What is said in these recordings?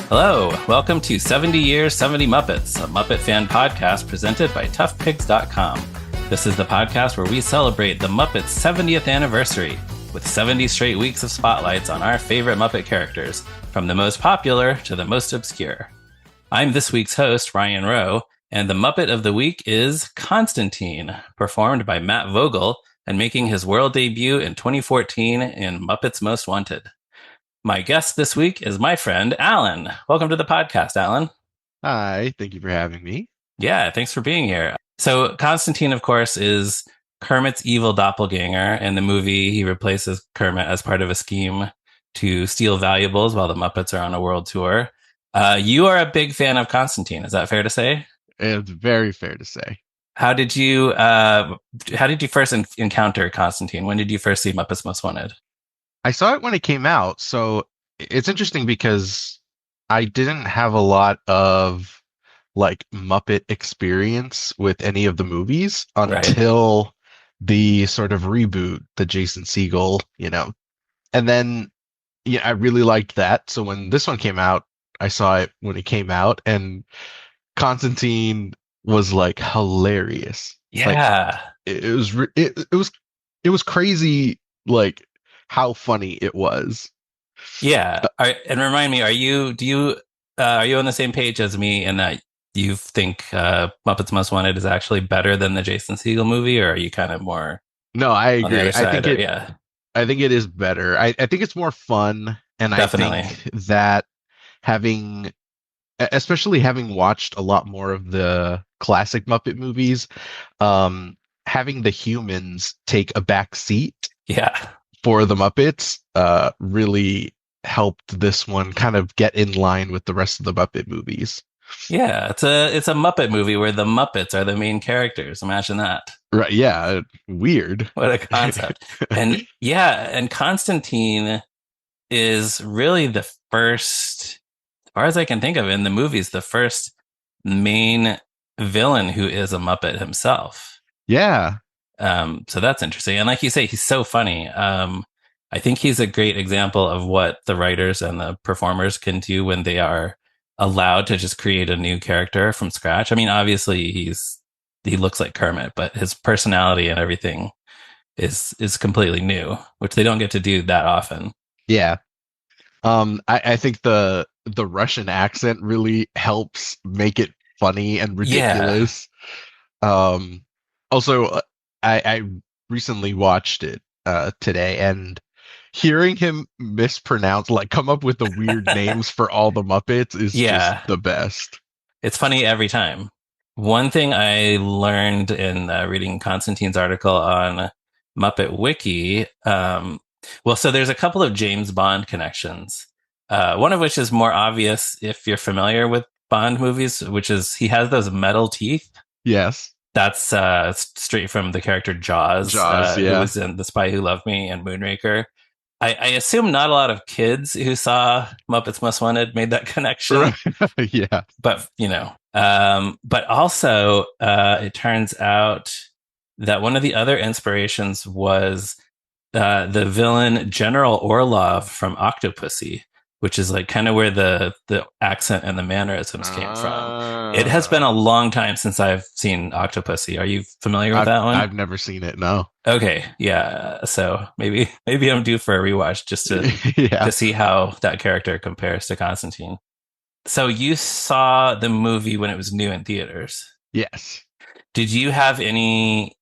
Hello, welcome to 70 Years, 70 Muppets, a Muppet fan podcast presented by toughpigs.com. This is the podcast where we celebrate the Muppets' 70th anniversary with 70 straight weeks of spotlights on our favorite Muppet characters, from the most popular to the most obscure. I'm this week's host, Ryan Roe, and the Muppet of the Week is Constantine, performed by Matt Vogel and making his world debut in 2014 in Muppets Most Wanted. My guest this week is my friend, Alan. Welcome to the podcast, Alan. Hi, thank you for having me. Yeah, thanks for being here. So Constantine, of course, is Kermit's evil doppelganger. In the movie, he replaces Kermit as part of a scheme to steal valuables while the Muppets are on a world tour. You are a big fan of Constantine. Is that fair to say? It's very fair to say. How did you first encounter Constantine? When did you first see Muppets Most Wanted? I saw it when it came out, so it's interesting because I didn't have a lot of like Muppet experience with any of the movies until the sort of reboot, the Jason Segel, and then I really liked that. So when this one came out, I saw it when it came out, and Constantine was like hilarious. Yeah, Like, it was crazy, like how funny it was. yeah. And remind me, are you on the same page as me in that you think Muppets Most Wanted is actually better than the Jason Segel movie, or are you kind of more No, I on the agree. other side? Yeah, I think it is better. I think it's more fun, and definitely. I think that especially having watched a lot more of the classic Muppet movies, having the humans take a back seat Yeah. for the Muppets really helped this one kind of get in line with the rest of the Muppet movies. Yeah, it's a Muppet movie where the Muppets are the main characters. Imagine that. Right, yeah, weird. What a concept. And yeah, and Constantine is really the first, as far as I can think of in the movies, the first main villain who is a Muppet himself. Yeah. So that's interesting. And like you say, he's so funny. I think he's a great example of what the writers and the performers can do when they are allowed to just create a new character from scratch. I mean, obviously he looks like Kermit, but his personality and everything is completely new, which they don't get to do that often. Yeah. I think the Russian accent really helps make it funny and Yeah. ridiculous. Also, I recently watched it today, and hearing him mispronounce, like come up with the weird names for all the Muppets is just Yeah. the best. It's funny every time. One thing I learned in reading Constantine's article on Muppet Wiki, so there's a couple of James Bond connections. One of which is more obvious if you're familiar with Bond movies, which is he has those metal teeth. Yes. That's straight from the character Jaws, Jaws, who yeah. was in The Spy Who Loved Me and Moonraker. I assume not a lot of kids who saw Muppets Most Wanted made that connection. Yeah. But, but also it turns out that one of the other inspirations was the villain General Orlov from Octopussy, which is like kind of where the accent and the mannerisms came from. It has been a long time since I've seen Octopussy. Are you familiar with that one? I've never seen it, no. Okay, yeah. So maybe I'm due for a rewatch just to Yeah. to see how that character compares to Constantine. So you saw the movie when it was new in theaters. Yes. Did you have any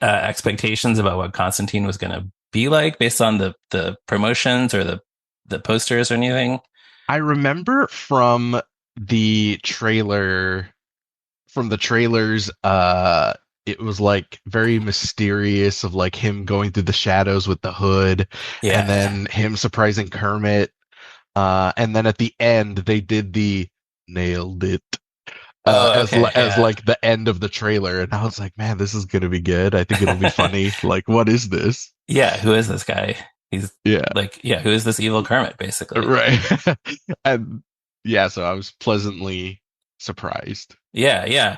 expectations about what Constantine was going to be like based on the promotions or the posters or anything? I remember from the trailers, it was like very mysterious of like him going through the shadows with the hood, Yeah. and then him surprising Kermit. And then at the end they did the nailed it as like the end of the trailer, and I was like, man, this is gonna be good. I think it'll be funny. Like, what is this? Yeah, who is this guy? He's Yeah. who is this evil Kermit, basically? Right. And yeah, so I was pleasantly surprised. Yeah, yeah.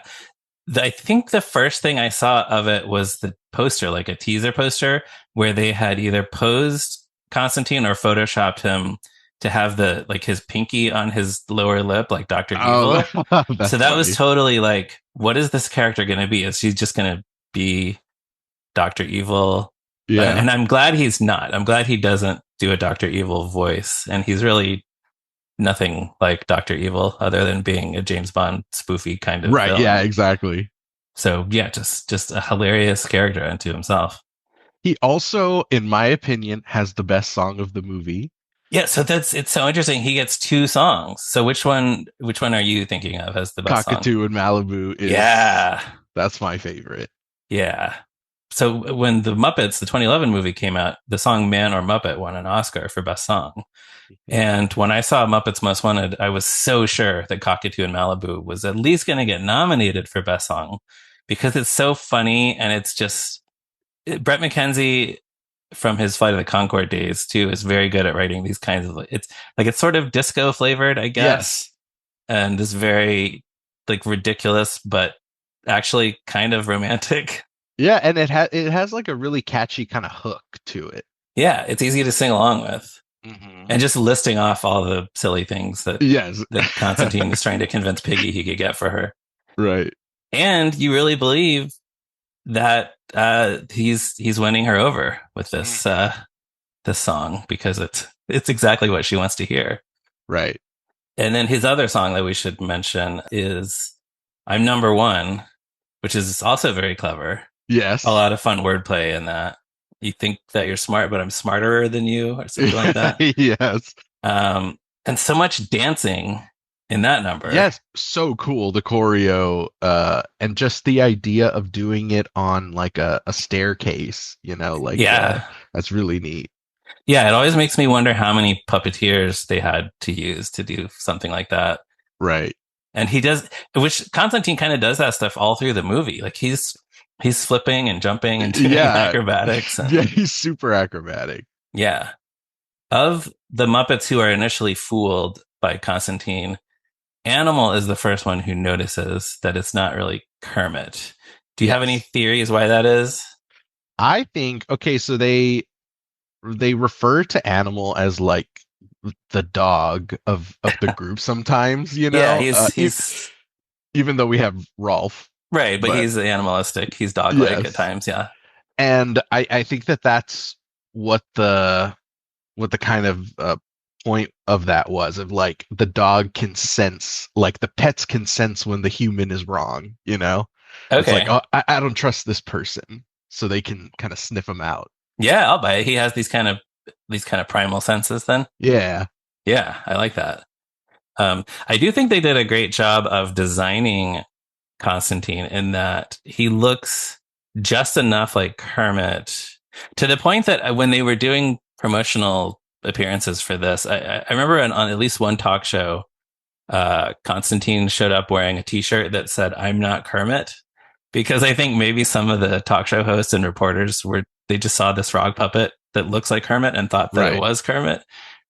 I think the first thing I saw of it was the poster, like a teaser poster, where they had either posed Constantine or photoshopped him to have the like his pinky on his lower lip, like Dr. Oh, Evil. So that's that was funny. totally like, what is this character going to be? Is she just going to be Dr. Evil? Yeah. And I'm glad he's not. I'm glad he doesn't do a Dr. Evil voice. And he's really nothing like Dr. Evil other than being a James Bond spoofy kind of Right. Yeah, villain. exactly. So yeah, just a hilarious character unto himself. He also, in my opinion, has the best song of the movie. Yeah, so that's it's so interesting. He gets two songs. So which one are you thinking of as the best song? Cockatoo in Malibu is Yeah. that's my favorite. Yeah. So when the Muppets, the 2011 movie came out, the song Man or Muppet won an Oscar for best song. And when I saw Muppets Most Wanted, I was so sure that Cockatoo in Malibu was at least going to get nominated for best song because it's so funny and it's just Brett McKenzie from his Flight of the Concord days too is very good at writing these kinds of it's sort of disco flavored, I Yes. guess, and this very like ridiculous but actually kind of romantic. Yeah, and it has like a really catchy kind of hook to it. Yeah, it's easy to sing along with. Hmm. And just listing off all the silly things that Yes. Constantine is trying to convince Piggy he could get for her. Right. And you really believe that he's winning her over with Mhm. this song because it's exactly what she wants to hear. Right. And then his other song that we should mention is I'm Number One, which is also very clever. A Yes. lot of fun wordplay in that. You think that you're smart, but I'm smarter than you, or something like that. Yes. And so much dancing in that number. Yes, so cool the choreo, and just the idea of doing it on like a staircase, Yeah. that's really neat. Yeah, it always makes me wonder how many puppeteers they had to use to do something like that. Right. And he does, which Constantine kind of does that stuff all through the movie. Like he's flipping and jumping and doing Yeah. acrobatics Yeah, and he's super acrobatic. yeah. Of the Muppets who are initially fooled by Constantine, Animal is the first one who notices that it's not really Kermit. Do you have any Yes. theories why that is? I think okay, so they refer to Animal as like the dog of the group sometimes, Yeah, he's even though we have Rolf, right, but but he's animalistic. He's dog-like at yes. times. Yeah. And I think that that's what the kind of point of that was of like the dog can sense, like the pets can sense when the human is wrong. It's like, Okay. oh, I don't trust this person, so they can kind of sniff him out. Yeah, I'll buy it. He has these kind of primal senses. Then, Yeah. yeah, I like that. I do think they did a great job of designing Constantine in that he looks just enough like Kermit to the point that when they were doing promotional appearances for this, I remember on at least one talk show, Constantine showed up wearing a T-shirt that said "I'm not Kermit," because I think maybe some of the talk show hosts and reporters they just saw this frog puppet that looks like Kermit and thought that it Right. was Kermit,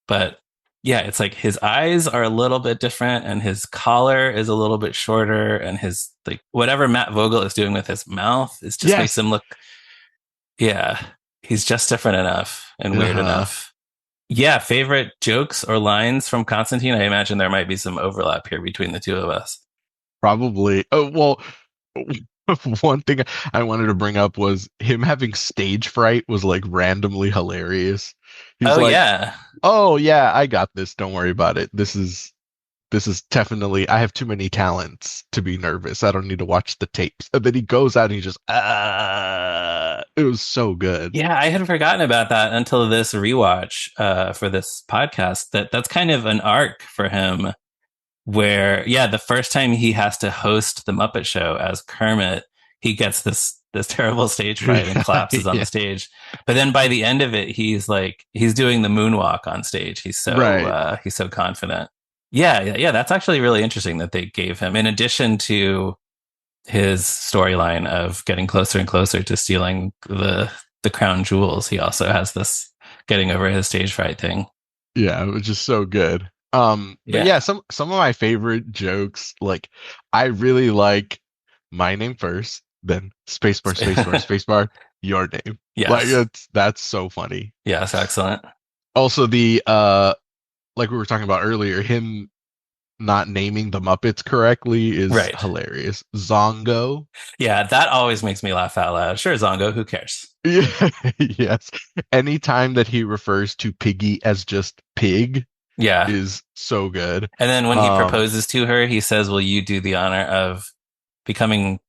but yeah, it's like his eyes are a little bit different and his collar is a little bit shorter and his like whatever Matt Vogel is doing with his mouth is just makes Yes. him look yeah, he's just different enough and weird Uh-huh. enough. Yeah, favorite jokes or lines from Constantine? I imagine there might be some overlap here between the two of us. Probably. Oh, well, one thing I wanted to bring up was him having stage fright was like randomly hilarious. He's Oh like, yeah. "Oh yeah, I got this. Don't worry about it. This is definitely I have too many talents to be nervous. I don't need to watch the tapes." And then he goes out and he just it was so good. Yeah, I had forgotten about that until this rewatch for this podcast. That's kind of an arc for him where yeah, the first time he has to host the Muppet Show as Kermit, he gets this terrible stage fright and collapses on Yeah. the stage. But then by the end of it, he's doing the moonwalk on stage. Right. He's so confident. Yeah, yeah, yeah. That's actually really interesting that they gave him, in addition to his storyline of getting closer and closer to stealing the crown jewels. He also has this getting over his stage fright thing. Yeah, it was just so good. But Yeah. yeah, some of my favorite jokes, like I really like my name first, then spacebar, spacebar, spacebar, your name. Like Yes. that's so funny. Yes. Excellent. Also the like we were talking about earlier, him not naming the Muppets correctly is Right. hilarious. Zongo. Yeah, that always makes me laugh out loud. Sure, Zongo, who cares? Yeah, yes. Anytime that he refers to Piggy as just pig Yeah. is so good. And then when he Um, proposes to her, he says, "Will you do the honor of becoming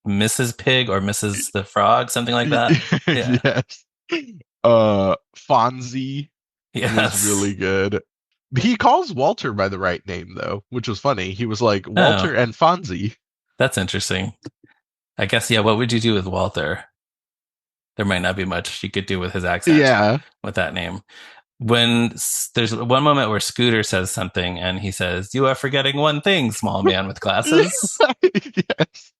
Mrs. Pig or Mrs. the Frog?" Something like that. Yeah. yes. Fonzie was Yes. really good. He calls Walter by the right name though, which was funny. He was like Oh, Walter and Fonzie. that's interesting. I guess, yeah, what would you do with Walter? There might not be much you could do with his accent Yeah. with that name. There's one moment where Scooter says something and he says, "You are forgetting one thing, small man with glasses." Yes.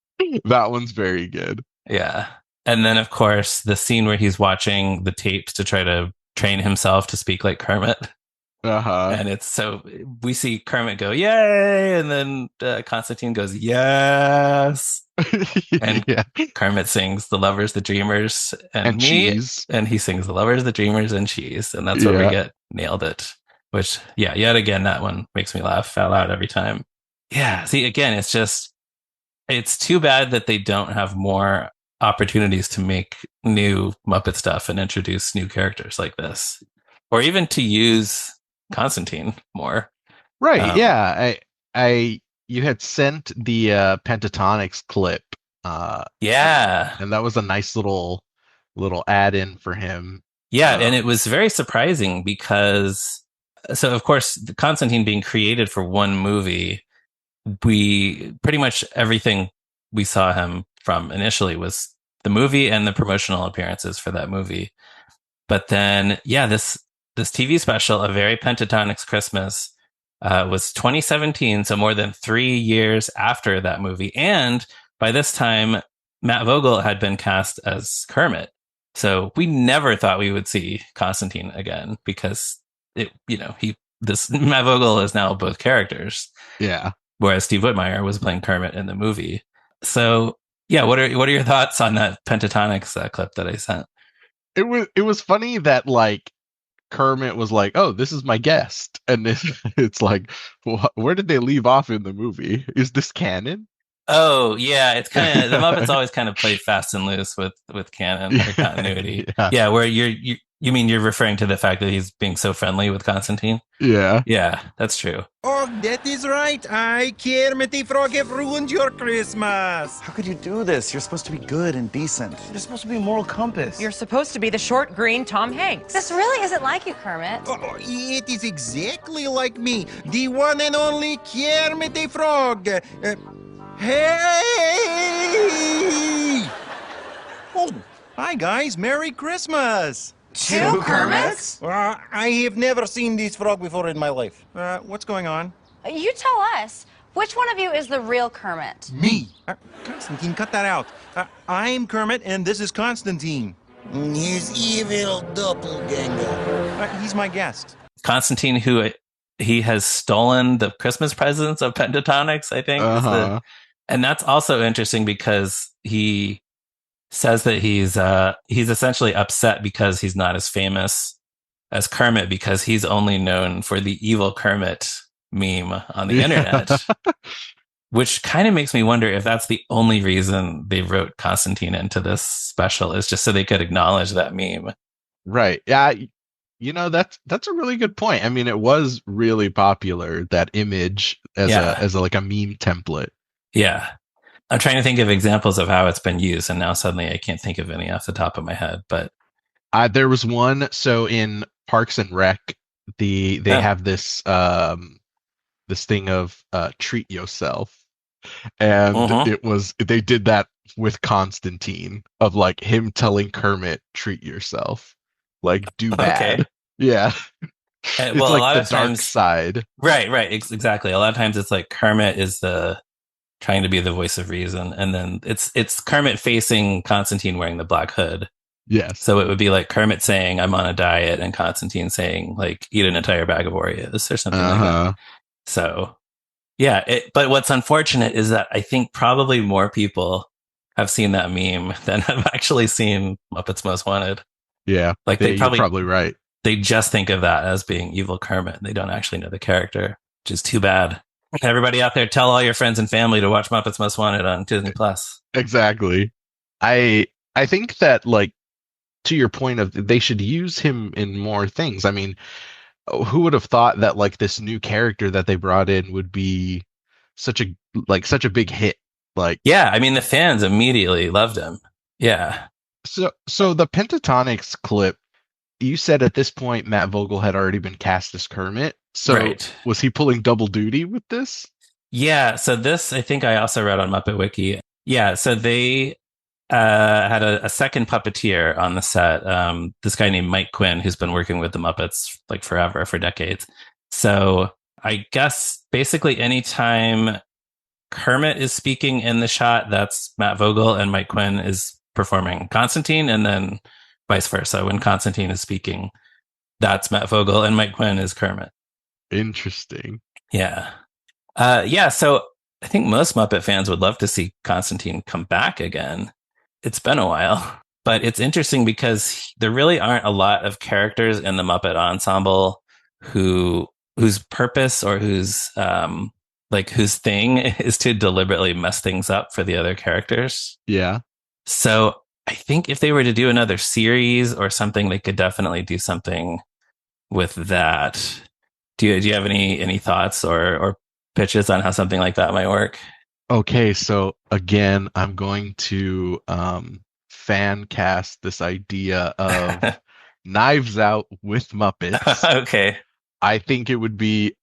That one's very good. Yeah. And then, of course, the scene where he's watching the tapes to try to train himself to speak like Kermit. Uh-huh. And it's so we see Kermit go, "Yay!" And then Constantine goes, "Yes." And Yeah. Kermit sings "The Lovers, the Dreamers, and And Me," cheese. and he sings "The Lovers, the Dreamers, and Cheese," and that's where we Yeah. get nailed it. Which, yeah, yet again, that one makes me laugh out loud every time. Yeah, see, again, it's too bad that they don't have more opportunities to make new Muppet stuff and introduce new characters like this, or even to use Constantine more. Right. Um, Yeah. You had sent the Pentatonics clip, yeah, and that was a nice little add-in for him. yeah, and Um, it was very surprising because, so of course, Constantine being created for one movie, we pretty much everything we saw him from initially was the movie and the promotional appearances for that movie. But then, yeah, this TV special, A Very Pentatonics Christmas, was 2017, so more than 3 years after that movie. And by this time, Matt Vogel had been cast as Kermit. So we never thought we would see Constantine again because this Matt Vogel is now both characters, yeah. whereas Steve Whitmire was playing Kermit in the movie. So yeah, what are your thoughts on that Pentatonics clip that I sent? It was funny that like Kermit was like, "Oh, this is my guest," and it's like, where did they leave off in the movie? Is this canon? Oh yeah, it's kind of the Muppets always kind of play fast and loose with canon or continuity. Yeah, Yeah, where you mean you're referring to the fact that he's being so friendly with Constantine? yeah. Yeah, that's true. Oh, that is right. I, Kermit the Frog, have ruined your Christmas. How could you do this? You're supposed to be good and decent. You're supposed to be a moral compass. You're supposed to be the short, green Tom Hanks. This really isn't like you, Kermit. Oh, it is exactly like me, the one and only Kermit the Frog. Hey! Oh, hi guys. Merry Christmas. Two Kermits? I have never seen this frog before in my life. What's going on? You tell us. Which one of you is the real Kermit? Me. Constantine, cut that out. I'm Kermit, and this is Constantine. His evil doppelganger. He's my guest. Constantine, who he has stolen the Christmas presents of Pentatonics, I think. Uh-huh. And that's also interesting because he says that he's essentially upset because he's not as famous as Kermit because he's only known for the evil Kermit meme on the internet, which kind of makes me wonder if that's the only reason they wrote Constantine into this special is just so they could acknowledge that meme. Right. Yeah. That's a really good point. I mean, it was really popular, that image as Yeah. a like a meme template. Yeah. I'm trying to think of examples of how it's been used, and now suddenly I can't think of any off the top of my head. But There was one. So in Parks and Rec, they have this thing of treat yourself, and they did that with Constantine, of like him telling Kermit, treat yourself, like do bad. Okay. Yeah. And, It's well, a like lot the of dark times, side. right, exactly. A lot of times it's like Kermit is the trying to be the voice of reason, and then it's Kermit facing Constantine wearing the black hood. Yes. So it would be like Kermit saying, "I'm on a diet," and Constantine saying, like, "Eat an entire bag of Oreos" or something like that. So, yeah. But what's unfortunate is that I think probably more people have seen that meme than have actually seen Muppets Most Wanted. Yeah. Like You're probably right. they just think of that as being evil Kermit. They don't actually know the character, which is too bad. Everybody out there, tell all your friends and family to watch Muppets Most Wanted on Disney Plus. Exactly. I think that, like, to your point of they should use him in more things. I mean, who would have thought that like this new character that they brought in would be such a big hit? Like, yeah, I mean the fans immediately loved him. Yeah. So the Pentatonics clip, you said at this point Matt Vogel had already been cast as Kermit. So right. Was he pulling double duty with this? Yeah, so this I think I also read on Muppet Wiki. Yeah, so they had a second puppeteer on the set. This guy named Mike Quinn, who's been working with the Muppets like forever, for decades. So I guess basically anytime Kermit is speaking in the shot, that's Matt Vogel, and Mike Quinn is performing Constantine, and then vice versa. When Constantine is speaking, that's Matt Vogel, and Mike Quinn is Kermit. Interesting. Yeah. So I think most Muppet fans would love to see Constantine come back again. It's been a while, but it's interesting because there really aren't a lot of characters in the Muppet ensemble whose purpose or whose thing is to deliberately mess things up for the other characters. Yeah. So I think if they were to do another series or something, they could definitely do something with that. Do you have any thoughts or pitches on how something like that might work? Okay, so again, I'm going to fan cast this idea of Knives Out with Muppets. Okay. I think it would be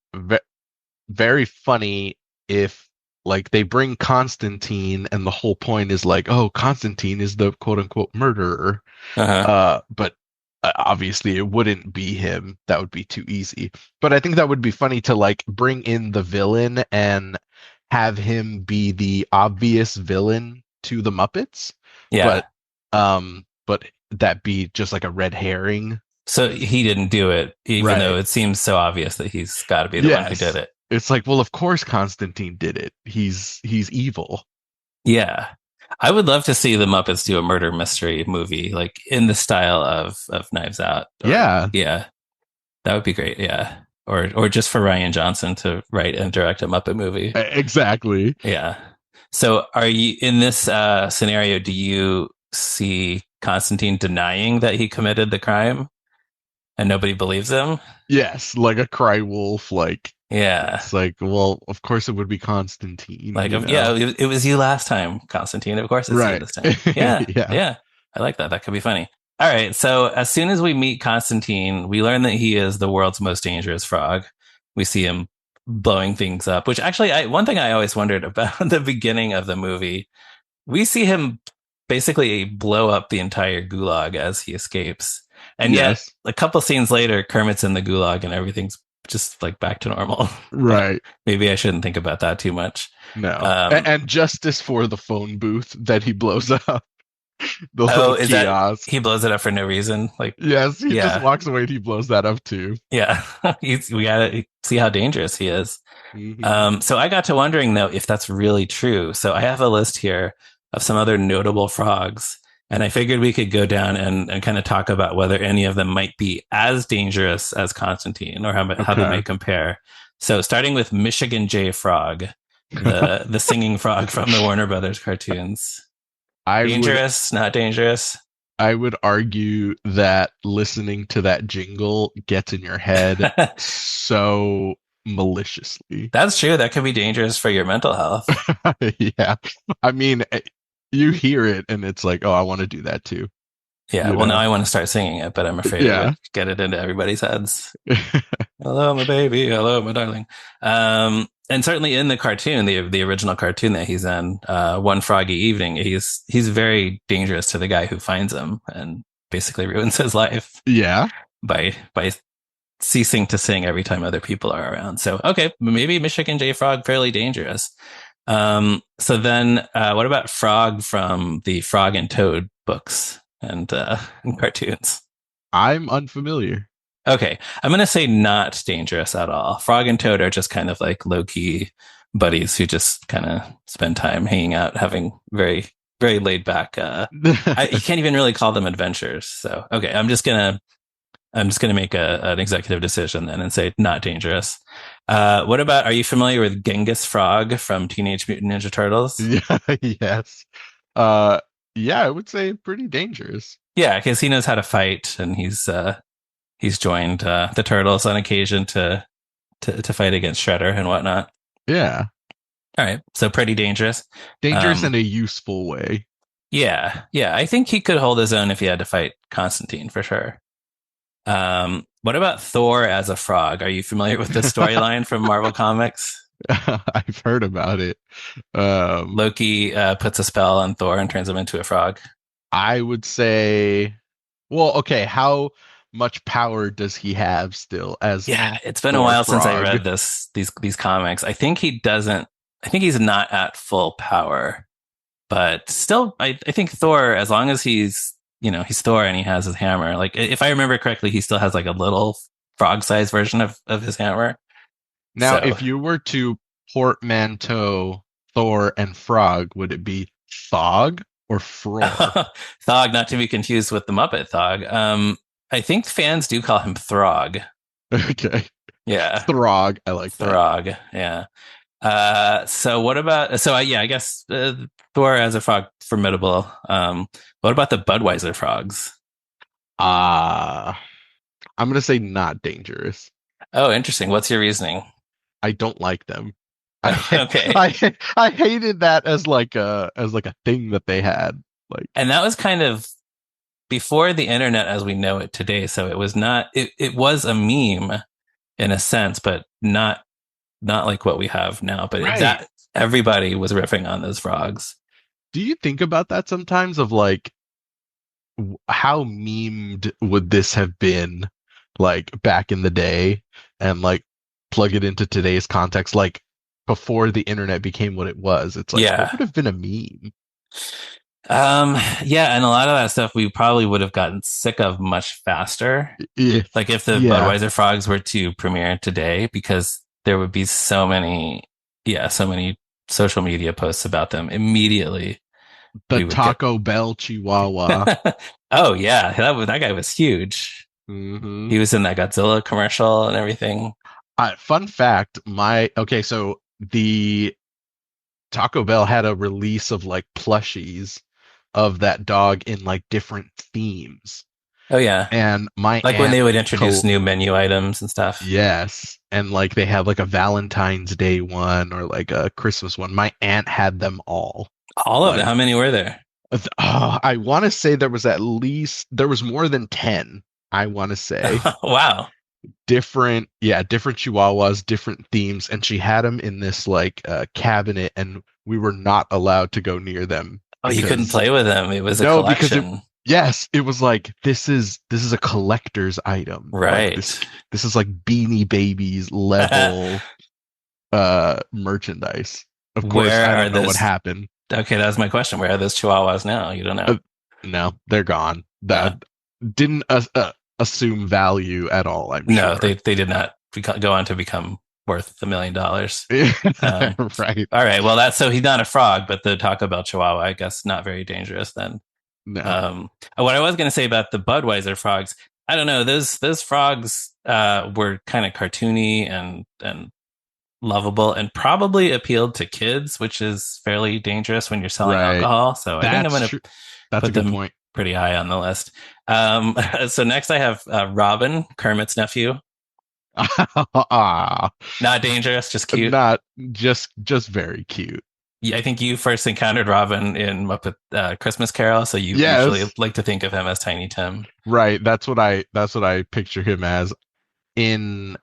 very funny if like they bring Constantine and the whole point is like, oh, Constantine is the quote unquote murderer. But obviously it wouldn't be him. That would be too easy. But I think that would be funny to like bring in the villain and have him be the obvious villain to the Muppets. Yeah. But that be just like a red herring. So he didn't do it, even though it seems so obvious that he's got to be the one who did it. It's like, well, of course Constantine did it. He's evil. Yeah. I would love to see the Muppets do a murder mystery movie, like in the style of Knives Out. Yeah. That would be great. Yeah. Or just for Ryan Johnson to write and direct a Muppet movie. Exactly. Yeah. So are you in this scenario, do you see Constantine denying that he committed the crime and nobody believes him? Yes, like a cry wolf, like, yeah. It's like, well, of course it would be Constantine. Like, it was you last time, Constantine. Of course it's you this time. Yeah. Yeah. I like that. That could be funny. All right. So as soon as we meet Constantine, we learn that he is the world's most dangerous frog. We see him blowing things up, which actually, one thing I always wondered about the beginning of the movie, we see him basically blow up the entire gulag as he escapes. And yet a couple scenes later, Kermit's in the gulag and everything's just like back to normal. Right. Maybe I shouldn't think about that too much. No. And justice for the phone booth that he blows up. The little kiosk. He blows it up for no reason? Like, yes, he just walks away and he blows that up too. Yeah. We gotta see how dangerous he is. Mm-hmm. So I got to wondering though if that's really true. So I have a list here of some other notable frogs, and I figured we could go down and kind of talk about whether any of them might be as dangerous as Constantine or how they may compare. So starting with Michigan J Frog, the singing frog from the Warner Brothers cartoons. Dangerous, not dangerous? I would argue that listening to that jingle gets in your head so maliciously. That's true. That could be dangerous for your mental health. Yeah. I mean, you hear it and it's like, oh, I want to do that too. Yeah. Well, now I want to start singing it, but I'm afraid it would get it into everybody's heads. Hello, my baby. Hello, my darling. And certainly in the cartoon, the original cartoon that he's in, One Froggy Evening, he's very dangerous to the guy who finds him and basically ruins his life. Yeah. By ceasing to sing every time other people are around. So, okay, maybe Michigan J Frog, fairly dangerous. So then, what about Frog from the Frog and Toad books and cartoons? I'm unfamiliar. Okay, I'm going to say not dangerous at all. Frog and Toad are just kind of like low-key buddies who just kind of spend time hanging out, having very, very laid back. You can't even really call them adventures. So, okay, I'm just going to I'm just going to make an executive decision then and say not dangerous. What about, are you familiar with Genghis Frog from Teenage Mutant Ninja Turtles? Yeah, yes. Uh, yeah, I would say pretty dangerous. Yeah, because he knows how to fight, and he's joined the Turtles on occasion to fight against Shredder and whatnot. Yeah, All right, so pretty dangerous. dangerous in a useful way. Yeah, yeah. I think he could hold his own if he had to fight Constantine for sure. What about Thor as a frog? Are you familiar with this storyline from Marvel Comics? I've heard about it. Loki puts a spell on Thor and turns him into a frog. I would say, well, okay, how much power does he have still as Yeah, it's been a Thor while since I frog? read these comics. I think he doesn't. I think he's not at full power, but still, I think Thor, as long as he's Thor and he has his hammer. Like if I remember correctly, he still has like a little frog-sized version of his hammer. Now, So if you were to portmanteau Thor and frog, would it be Thog or Frog? Thog, not to be confused with the Muppet Thog. I think fans do call him Throg. Okay, Yeah, Throg. I like that. Throg. Yeah. So what about? So yeah, I guess Thor as a frog, formidable. What about the Budweiser frogs? I'm gonna say not dangerous. Oh, interesting. What's your reasoning? I don't like them. Okay. I hated that as like a thing that they had. Like, And that was kind of before the internet as we know it today. So it was not. It was a meme in a sense, but not like what we have now. But Right. that everybody was riffing on those frogs. do you think about that sometimes? Of like, how memed would this have been, like back in the day, and like plug it into today's context, like before the internet became what it was. It's like, Yeah. what would have been a meme? Yeah, and a lot of that stuff we probably would have gotten sick of much faster. Yeah, Like if the Yeah. Budweiser frogs were to premiere today, because there would be so many social media posts about them immediately. we the would Taco Bell Chihuahua. Oh yeah, that guy was huge. hmm He was in that Godzilla commercial and everything. Fun fact, so the Taco Bell had a release of like plushies of that dog in like different themes. Oh yeah, And my like when aunt they would introduce new menu items and stuff. Yes. And like they have like a Valentine's Day one or like a Christmas one. My aunt had them all. All of Like- them. How many were there? I want to say there was more than 10. I want to say Wow. different Chihuahuas, different themes. And she had them in this like cabinet, and we were not allowed to go near them. Oh, you couldn't because- play with them. It was a No, because collection. Yes, it was like this is a collector's item. Like, Right. this is like Beanie Babies level merchandise. Of course, Where I are don't know what those- happened. Okay, that was my question. Where are those Chihuahuas now? You don't know. No, they're gone. That didn't assume value at all. I'm No, sure. they did not go on to become worth $1 million. Right. All right. Well, so he's not a frog, but the Taco Bell Chihuahua, I guess, not very dangerous then. No. What I was going to say about the Budweiser frogs, I don't know. Those frogs were kind of cartoony and lovable, and probably appealed to kids, which is fairly dangerous when you're selling Right. alcohol. So I think I'm That's going to true. That's put a good them point. pretty high on the list. So next I have Robin, Kermit's nephew. Ah, Not dangerous, just cute. not just very cute. Yeah, I think you first encountered Robin in Muppet Christmas Carol, so you Yes. usually like to think of him as Tiny Tim. Right. That's what I picture him as. In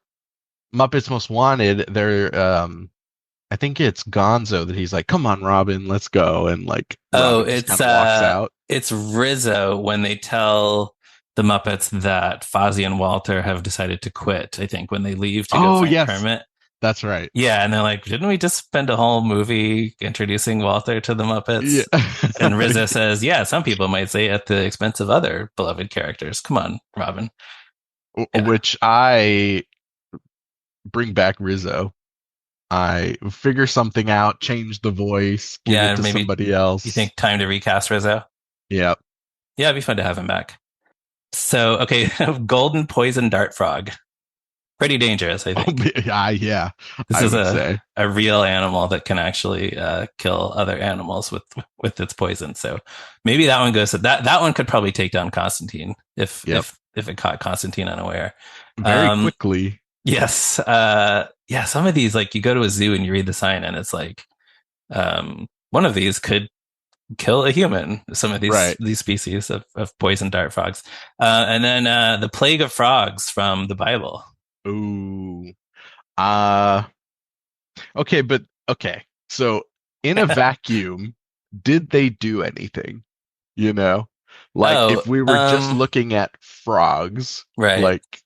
Muppets Most Wanted, I think it's Gonzo that he's like, "Come on, Robin, let's go," and like, Oh, Robin just it's kinda walks out. it's Rizzo when they tell the Muppets that Fozzie and Walter have decided to quit. I think when they leave to go Oh, find yes. Kermit. That's right. Yeah, and they're like, "Didn't we just spend a whole movie introducing Walter to the Muppets?" Yeah. And Rizzo says, "Yeah, some people might say at the expense of other beloved characters. Come on, Robin." Yeah. Which I bring back Rizzo. I figure something out, change the voice, give Yeah, it to maybe somebody else. You think time to recast Rizzo? Yeah. Yeah, it'd be fun to have him back. So, okay, golden poison dart frog. Pretty dangerous, I think. Yeah, This I is would say. a real animal that can actually kill other animals with its poison. So maybe that one goes to that one could probably take down Constantine Yep. if it caught Constantine unaware. Very quickly. Yes. Yeah, some of these, like you go to a zoo and you read the sign and it's like one of these could kill a human. Some of Right. these species of poison dart frogs. And then the plague of frogs from the Bible. Ooh. Uh okay, but okay. So in a vacuum, did they do anything? You know? Like Oh, if we were just looking at frogs, right. like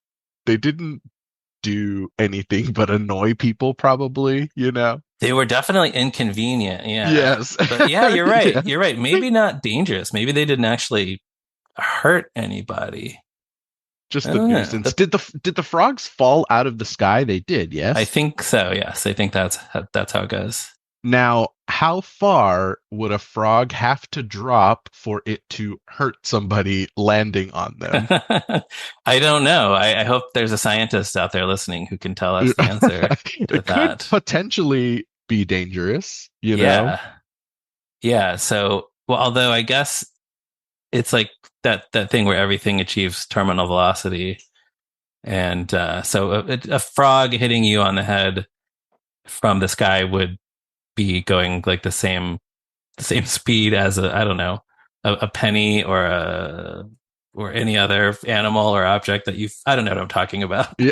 they didn't do anything but annoy people probably, you know? They were definitely inconvenient. Yeah. Yes. But yeah, you're right. Yeah. You're right. Maybe not dangerous. Maybe they didn't actually hurt anybody. Just I the don't know. nuisance. Did the frogs fall out of the sky? They did, I yes? think so. Yes. I think that's how it goes. Now, how far would a frog have to drop for it to hurt somebody landing on them? I don't know. I hope there's a scientist out there listening who can tell us the answer to It could that. potentially be dangerous, you know? Yeah. Yeah. So, well, although I guess it's like that thing where everything achieves terminal velocity. And so a frog hitting you on the head from the sky would be going like the same speed as a I don't know a penny or any other animal or object that you I don't know what I'm talking about. Yeah.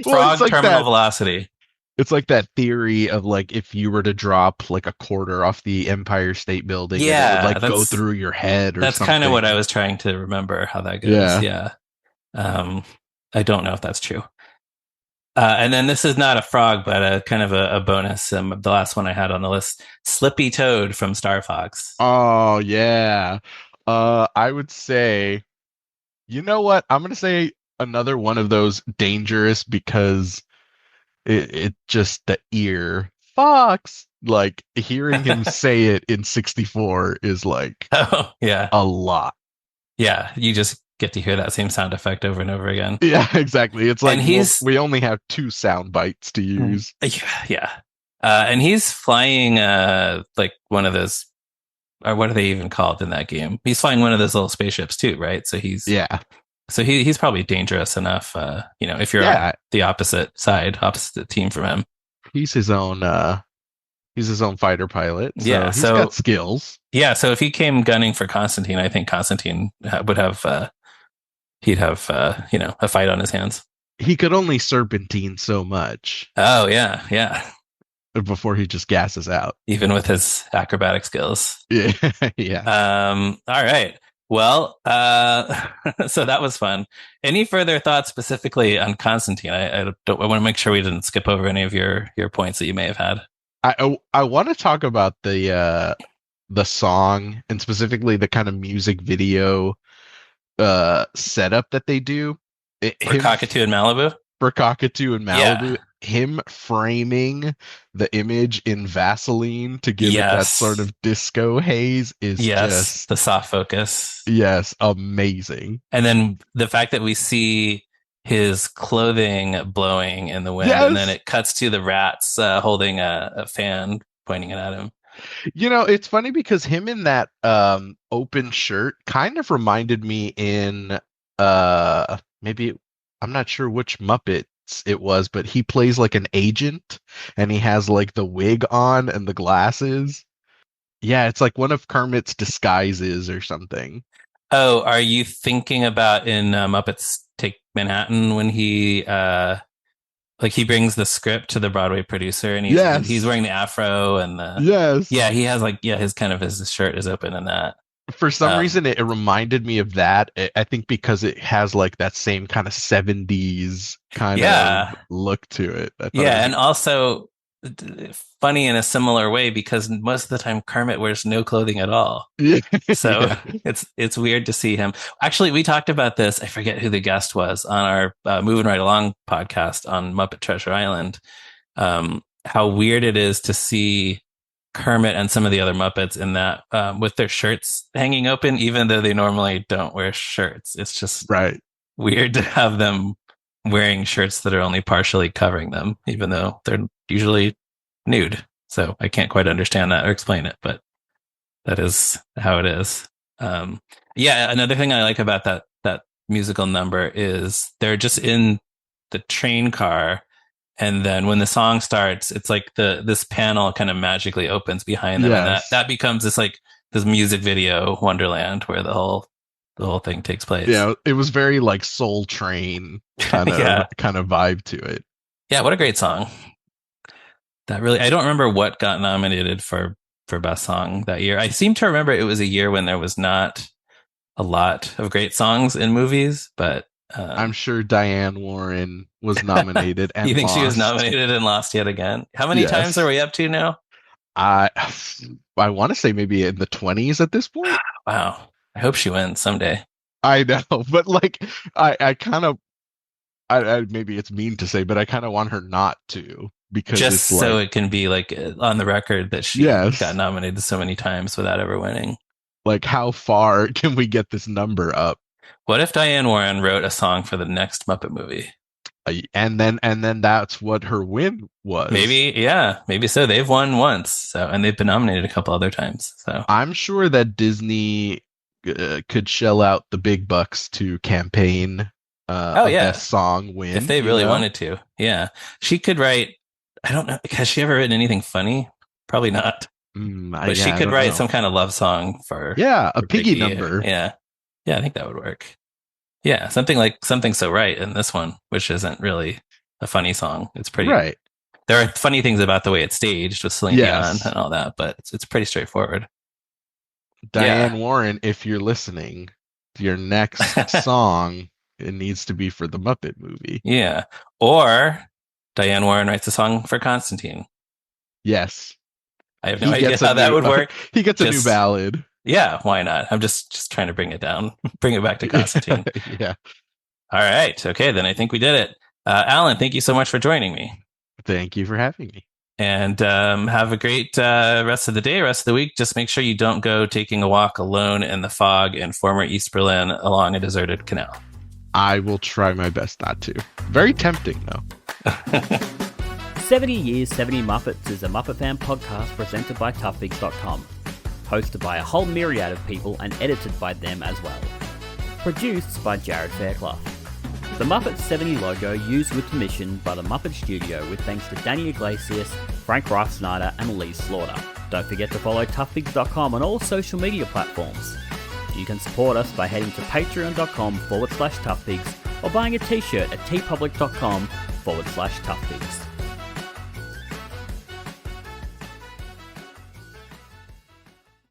Well, Frog terminal velocity. it's like that theory of like if you were to drop like a quarter off the Empire State Building and it would Yeah, like go through your head or that's kind of what I something. was trying to remember how that goes. Yeah. Yeah. Um, I don't know if that's true. And then this is not a frog, but a kind of a bonus. The last one I had on the list, Slippy Toad from Star Fox. Oh, yeah. I would say, you know what? I'm gonna say another one of those dangerous because it just the ear fox like hearing him say it in 64 is like Oh, yeah. a lot. Yeah. You just get to hear that same sound effect over and over again. Yeah, exactly. It's like And well, he's, we only have two sound bites to use. yeah. And he's flying, like one of those, or what are they even called in that game? He's flying one of those little spaceships too, right? So Yeah. he's probably dangerous enough, if you're Yeah. on the opposite side, opposite team from him. He's his own fighter pilot, so Yeah, he's got skills. Yeah, so if he came gunning for Constantine, I think Constantine would have he'd have a fight on his hands. He could only serpentine so much Oh yeah, before he just gasses out. even with his acrobatic skills. Yeah. Yeah. All right. Well, so that was fun. Any further thoughts specifically on Constantine? I want to make sure we didn't skip over any of your points that you may have had. I want to talk about the song and specifically the kind of music video setup that they do. For Cockatoo and Malibu? For Cockatoo and Malibu, Yeah. him framing the image in Vaseline to give it that Yes. sort of disco haze is just the soft focus. yes, amazing. And then the fact that we see his clothing blowing in the wind, Yes. and then it cuts to the rats holding a fan pointing it at him. You know, it's funny because him in that open shirt kind of reminded me in maybe I'm not sure which Muppets it was, but he plays like an agent and he has like the wig on and the glasses. Yeah, it's like one of Kermit's disguises or something. Oh, are you thinking about in Muppets Take Manhattan when he he brings the script to the Broadway producer and Yes. he's wearing the afro and Yes. he has his kind of his shirt is open in that. For some reason, it reminded me of that. I think because it has like that same kind of 70s kind of look to it. And also funny in a similar way because most of the time Kermit wears no clothing at all. Yeah. So it's weird to see him. Actually, we talked about this. I forget who the guest was on our Moving Right Along podcast on Muppet Treasure Island. How weird it is to see Kermit and some of the other Muppets in that with their shirts hanging open, even though they normally don't wear shirts. It's just weird to have them wearing shirts that are only partially covering them, even though they're usually nude. So I can't quite understand that or explain it, but that is how it is. Another thing I like about that musical number is they're just in the train car, and then when the song starts, it's like this panel kind of magically opens behind them, and that becomes this music video wonderland where the whole thing takes place. Yeah, it was very like Soul Train kind of vibe to it. Yeah, what a great song. I don't remember what got nominated for best song that year. I seem to remember it was a year when there was not a lot of great songs in movies, but I'm sure Diane Warren was nominated and you think lost. she was nominated and lost yet again? How many times are we up to now? I want to say maybe in the 20s at this point. Wow. I hope she wins someday. I know, but like I kind of maybe it's mean to say, but I kind of want her not to, because just it's so like, it can be like on the record that she got nominated so many times without ever winning. Like, how far can we get this number up? What if Diane Warren wrote a song for the next Muppet movie? And then that's what her win was. Maybe so. They've won once, and they've been nominated a couple other times. So I'm sure that Disney could shell out the big bucks to campaign best song win if they really wanted to. Yeah, she could write. I don't know. Has she ever written anything funny? Probably not. But she could write some kind of love song for a piggy number. Yeah, I think that would work. Yeah, something so right in this one, which isn't really a funny song. It's pretty right. There are funny things about the way it's staged with Celine Dion and all that, but it's pretty straightforward. Diane Warren, if you're listening, your next song, it needs to be for the Muppet movie. Yeah, or Diane Warren writes a song for Constantine. Yes. I have no idea how that would work. He gets a new ballad. Yeah, why not? I'm just trying to bring it down, bring it back to Constantine. Yeah. All right. Okay, then I think we did it. Alan, thank you so much for joining me. Thank you for having me. And have a great rest of the day, rest of the week. Just make sure you don't go taking a walk alone in the fog in former East Berlin along a deserted canal. I will try my best not to. Very tempting, though. 70 Years, 70 Muppets is a Muppet Fan podcast presented by toughpigs.com. Hosted by a whole myriad of people and edited by them as well. Produced by Jared Fairclough. The Muppets 70 logo used with permission by the Muppet Studio with thanks to Danny Iglesias, Frank Reif Snyder and Lee Slaughter. Don't forget to follow toughpigs.com on all social media platforms. You can support us by heading to patreon.com/toughpigs or buying a t-shirt at tpublic.com/toughpigs.